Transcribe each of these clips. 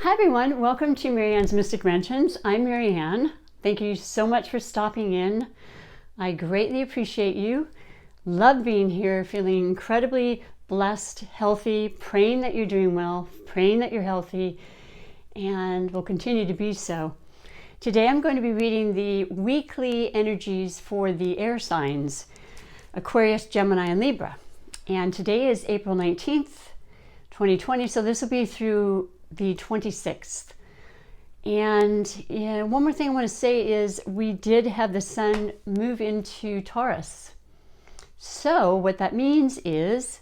Hi everyone, welcome to MaryAnne's Mystic Mansions. I'm MaryAnne. Thank you so much for stopping in. I greatly appreciate you. Love being here, feeling incredibly blessed, healthy, praying that you're doing well, praying that you're healthy, and will continue to be so. Today I'm going to be reading the weekly energies for the air signs, Aquarius, Gemini, and Libra. And today is April 19th, 2020, so this will be through the 26th. And one more thing I want to say is we did have the sun move into Taurus. So what that means is,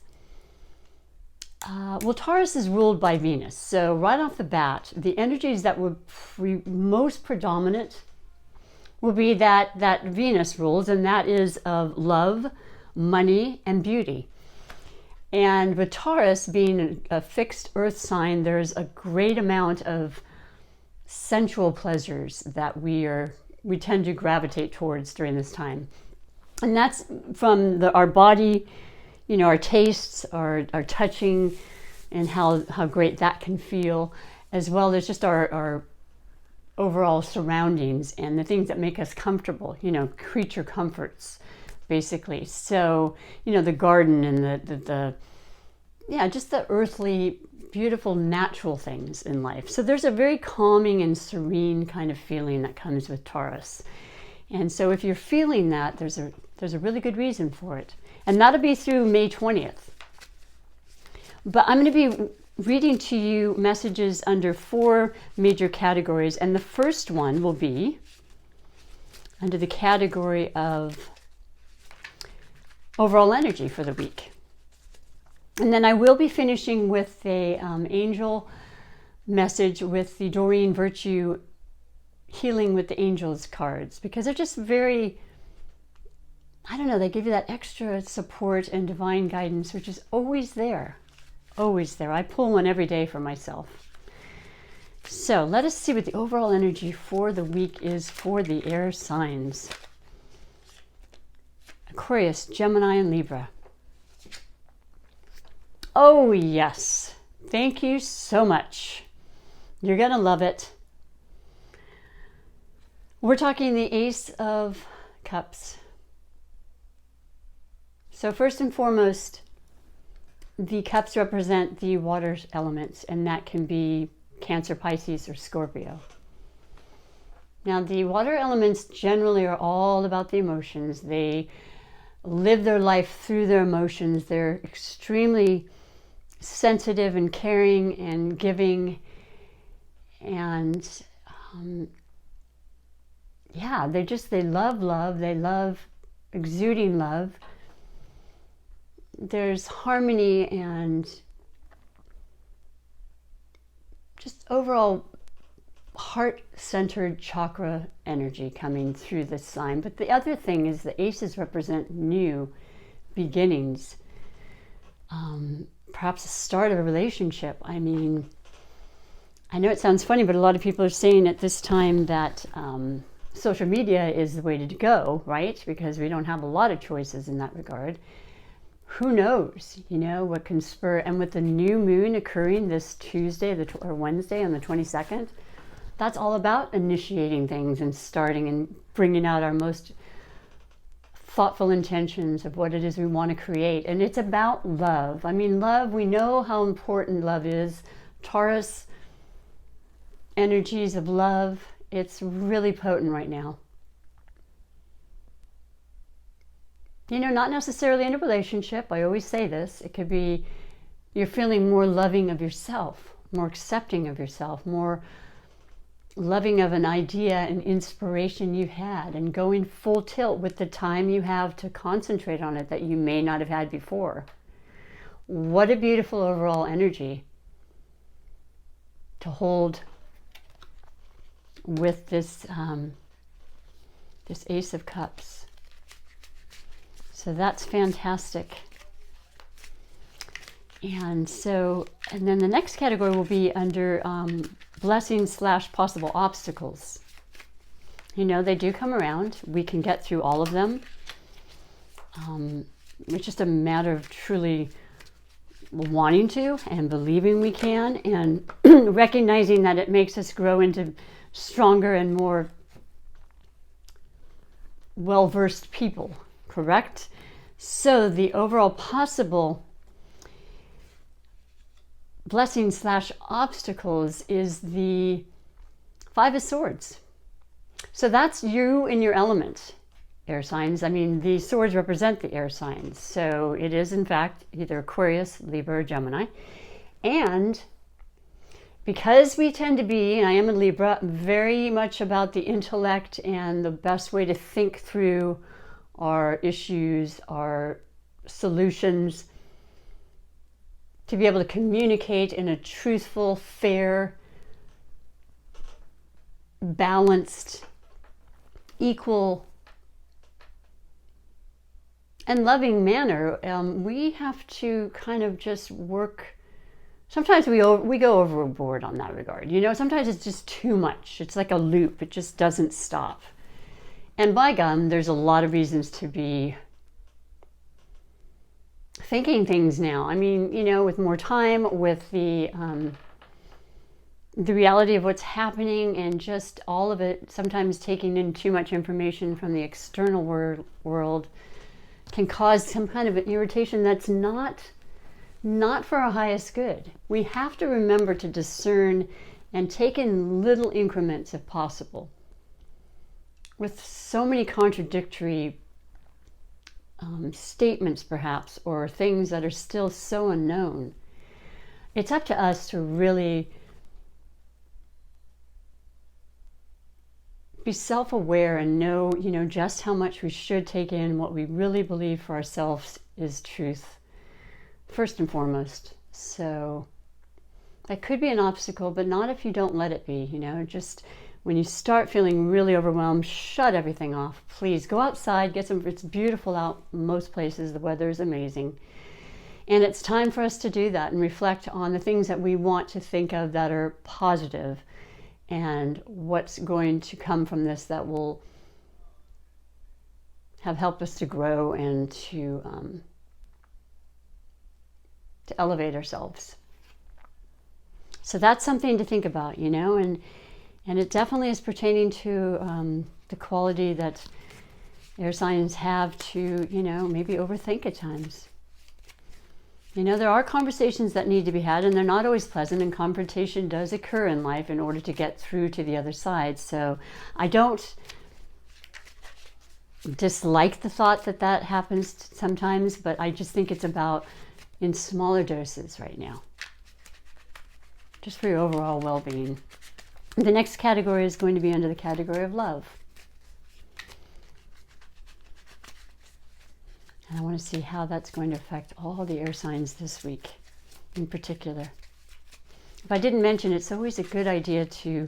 Taurus is ruled by Venus. So right off the bat, the energies that would be most predominant will be that Venus rules, and that is of love, money, and beauty. And with Taurus being a fixed earth sign, there's a great amount of sensual pleasures that we tend to gravitate towards during this time. And that's from our body, our tastes, our touching, and how great that can feel, as well as just our overall surroundings and the things that make us comfortable, creature comforts, basically. So, the garden and just the earthly, beautiful, natural things in life. So there's a very calming and serene kind of feeling that comes with Taurus. And so if you're feeling that, there's a really good reason for it. And that'll be through May 20th. But I'm going to be reading to you messages under 4 major categories. And the first one will be under the category of overall energy for the week. And then I will be finishing with a angel message with the Doreen Virtue Healing with the Angels cards, because they're just very, they give you that extra support and divine guidance, which is always there, always there. I pull one every day for myself. So let us see what the overall energy for the week is for the air signs. Aquarius, Gemini, and Libra. Oh yes, thank you so much. You're gonna love it. We're talking the Ace of Cups. So first and foremost, the cups represent the water elements, and that can be Cancer, Pisces, or Scorpio. Now the water elements generally are all about the emotions. They live their life through their emotions. They're extremely sensitive and caring and giving, and they love, they love exuding love. There's harmony and just overall heart-centered chakra energy coming through this sign. But the other thing is the aces represent new beginnings, perhaps the start of a relationship. I know it sounds funny, but a lot of people are saying at this time that social media is the way to go, right? Because we don't have a lot of choices in that regard. Who knows, what can spur, and with the new moon occurring this Tuesday or Wednesday on the 22nd, that's all about initiating things and starting and bringing out our most thoughtful intentions of what it is we want to create. And it's about love. Love, we know how important love is. Taurus energies of love, it's really potent right now. Not necessarily in a relationship. I always say this. It could be you're feeling more loving of yourself, more accepting of yourself, more loving of an idea and inspiration you had, and going full tilt with the time you have to concentrate on it that you may not have had before. What a beautiful overall energy to hold with this Ace of Cups. So that's fantastic. And then the next category will be under blessings / possible obstacles. They do come around. We can get through all of them. It's just a matter of truly wanting to and believing we can, and recognizing that it makes us grow into stronger and more well-versed people, correct? So the overall possible blessing / obstacles is the Five of Swords. So that's you in your element, air signs. I mean, the swords represent the air signs. So it is, in fact, either Aquarius, Libra, or Gemini. And because we tend to be, and I am a Libra, very much about the intellect and the best way to think through our issues, our solutions, to be able to communicate in a truthful, fair, balanced, equal, and loving manner, we have to kind of just work. Sometimes we go overboard on that regard. You know, sometimes it's just too much. It's like a loop. It just doesn't stop. And by gum, there's a lot of reasons to be thinking things now. I mean, you know, with more time, with the reality of what's happening, and just all of it, sometimes taking in too much information from the external world can cause some kind of an irritation that's not for our highest good. We have to remember to discern and take in little increments if possible. With so many contradictory statements, perhaps, or things that are still so unknown, it's up to us to really be self-aware and know, you know, just how much we should take in, what we really believe for ourselves is truth, first and foremost. So that could be an obstacle, but not if you don't let it be. You know, just when you start feeling really overwhelmed, shut everything off. Please go outside, get some. It's beautiful out most places. The weather is amazing. And it's time for us to do that and reflect on the things that we want to think of that are positive, and what's going to come from this that will have helped us to grow and to elevate ourselves. So that's something to think about, you know, and it definitely is pertaining to the quality that air signs have to, you know, maybe overthink at times. You know, there are conversations that need to be had, and they're not always pleasant, and confrontation does occur in life in order to get through to the other side. So I don't dislike the thought that that happens sometimes, but I just think it's about in smaller doses right now, just for your overall well-being. The next category is going to be under the category of love. And I want to see how that's going to affect all the air signs this week in particular. If I didn't mention, it's always a good idea to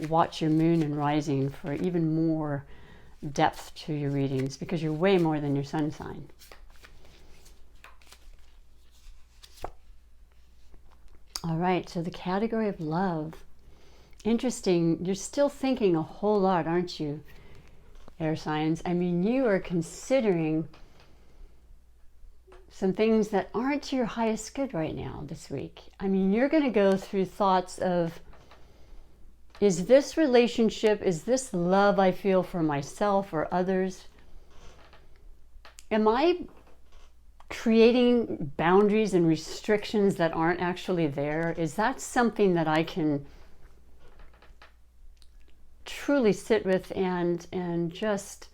watch your moon and rising for even more depth to your readings, because you're way more than your sun sign. All right, so the category of love. Interesting, you're still thinking a whole lot, aren't you, air signs? I mean, you are considering some things that aren't to your highest good right now this week. I mean, you're going to go through thoughts of, is this relationship, is this love I feel for myself or others? Am I creating boundaries and restrictions that aren't actually there? Is that something that I can truly sit with and just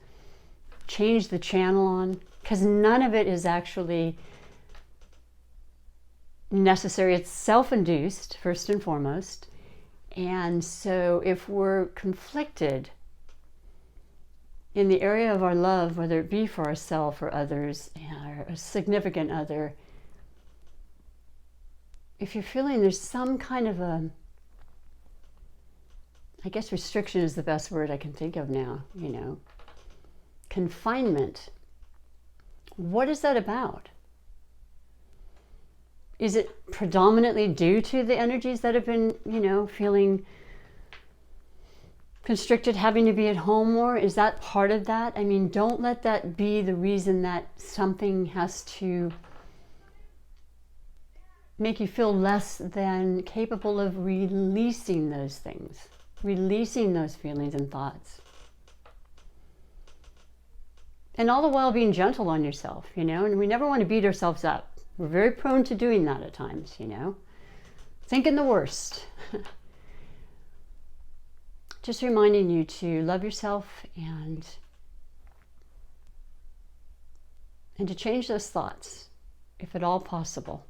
change the channel on? Because none of it is actually necessary. It's self-induced, first and foremost. And so if we're conflicted in the area of our love, whether it be for ourselves or others, or a significant other, if you're feeling there's some kind of a, I guess restriction is the best word I can think of now, you know, confinement. What is that about? Is it predominantly due to the energies that have been, you know, feeling constricted, having to be at home more? Is that part of that? I mean, don't let that be the reason that something has to make you feel less than capable of releasing those things, releasing those feelings and thoughts. And all the while being gentle on yourself, you know, and we never want to beat ourselves up. We're very prone to doing that at times, you know, thinking the worst. Just reminding you to love yourself and to change those thoughts, if at all possible.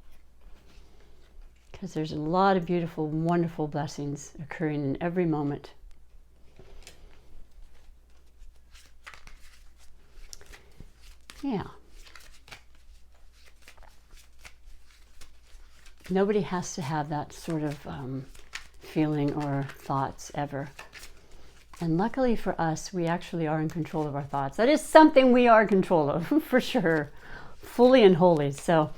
Because there's a lot of beautiful, wonderful blessings occurring in every moment. Yeah. Nobody has to have that sort of feeling or thoughts ever. And luckily for us, we actually are in control of our thoughts. That is something we are in control of, for sure, fully and wholly. So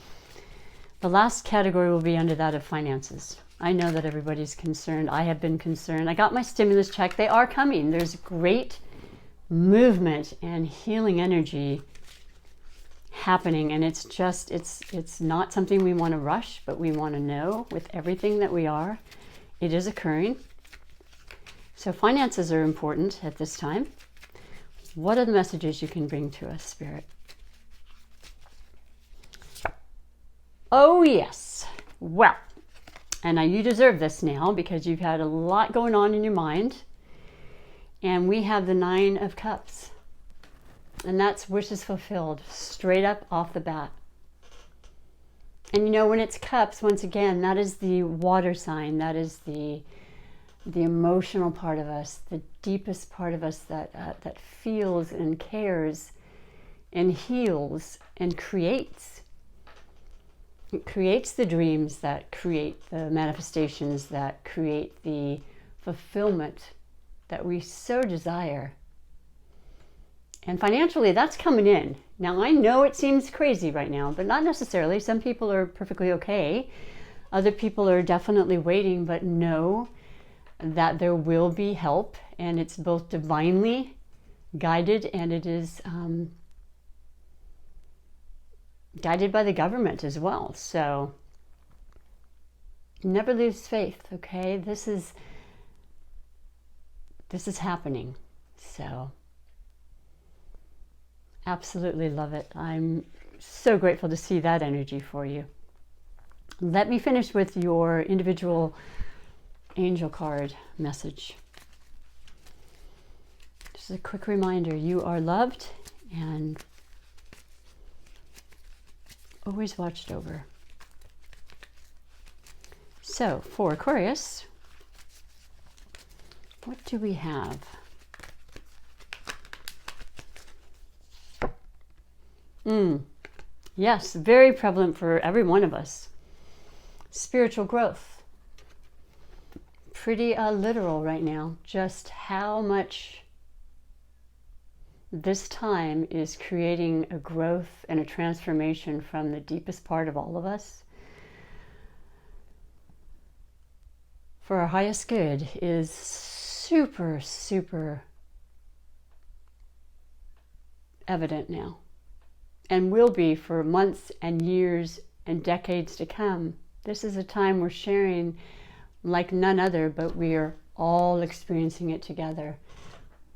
the last category will be under that of finances. I know that everybody's concerned. I have been concerned. I got my stimulus check. They are coming. There's great movement and healing energy happening, and it's just it's not something we want to rush, but we want to know with everything that we are, it is occurring. So finances are important at this time. What are the messages you can bring to us, Spirit? Oh yes, well, and now you deserve this now because you've had a lot going on in your mind, and we have the 9 of Cups. And that's wishes fulfilled, straight up off the bat. And you know, when it's cups, once again, that is the water sign. That is the emotional part of us, the deepest part of us that feels and cares and heals and creates. It creates the dreams that create the manifestations, that create the fulfillment that we so desire. And financially, that's coming in. Now, I know it seems crazy right now, but not necessarily. Some people are perfectly okay. Other people are definitely waiting, but know that there will be help, and it's both divinely guided and it is guided by the government as well. So never lose faith, okay? This is happening. So absolutely love it. I'm so grateful to see that energy for you. Let me finish with your individual angel card message. Just a quick reminder, you are loved and always watched over. So for Aquarius, what do we have? Yes, very prevalent for every one of us. Spiritual growth. Pretty literal right now, just how much this time is creating a growth and a transformation from the deepest part of all of us for our highest good is super, super evident now. And will be for months and years and decades to come. This is a time we're sharing like none other, but we are all experiencing it together.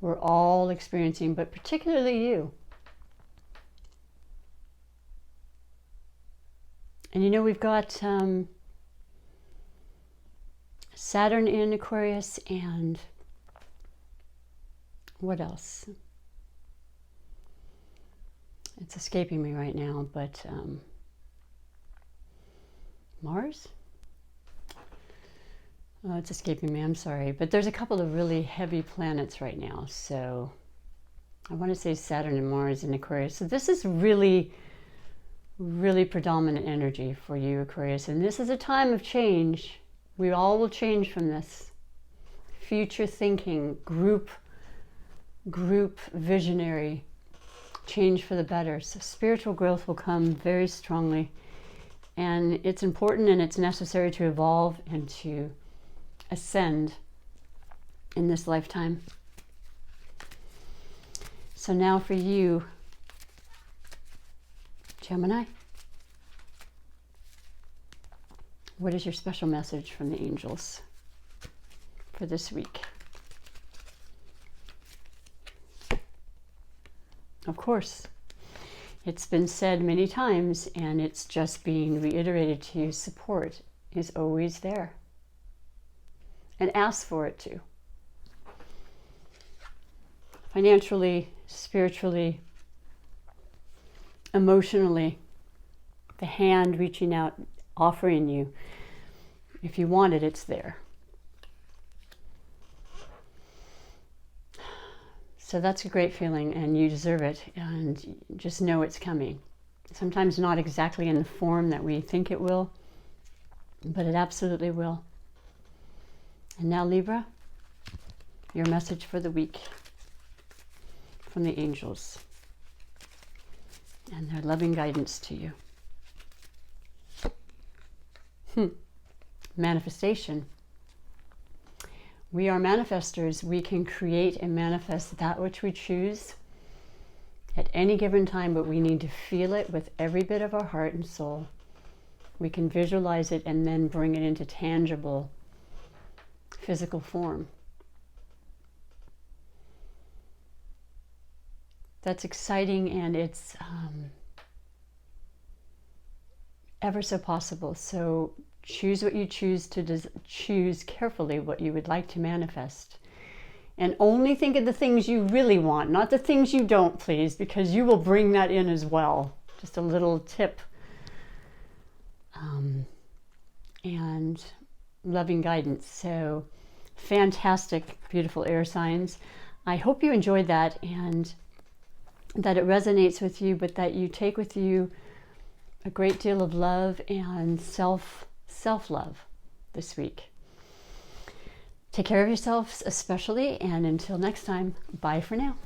We're all experiencing, but particularly you. And you know, we've got Saturn in Aquarius, and what else? It's escaping me right now, but Mars? Oh, it's escaping me, I'm sorry. But there's a couple of really heavy planets right now. So I want to say Saturn and Mars in Aquarius. So this is really, really predominant energy for you, Aquarius. And this is a time of change. We all will change from this. Future thinking, group visionary, change for the better. So spiritual growth will come very strongly, and it's important and it's necessary to evolve and to ascend in this lifetime. So now for you, Gemini. What is your special message from the angels for this week? Of course, it's been said many times, and it's just being reiterated to you, support is always there. And ask for it too. Financially, spiritually, emotionally, the hand reaching out, offering you. If you want it, it's there. So that's a great feeling, and you deserve it, and just know it's coming. Sometimes not exactly in the form that we think it will, but it absolutely will. And now, Libra, your message for the week from the angels and their loving guidance to you. Manifestation. We are manifestors. We can create and manifest that which we choose at any given time, but we need to feel it with every bit of our heart and soul. We can visualize it and then bring it into tangible physical form. That's exciting, and it's ever so possible. So choose what you choose to choose carefully what you would like to manifest. And only think of the things you really want, not the things you don't, please, because you will bring that in as well. Just a little tip. And loving guidance. So fantastic, beautiful air signs. I hope you enjoyed that, and that it resonates with you, but that you take with you a great deal of love and self-love this week. Take care of yourselves especially, and until next time, bye for now.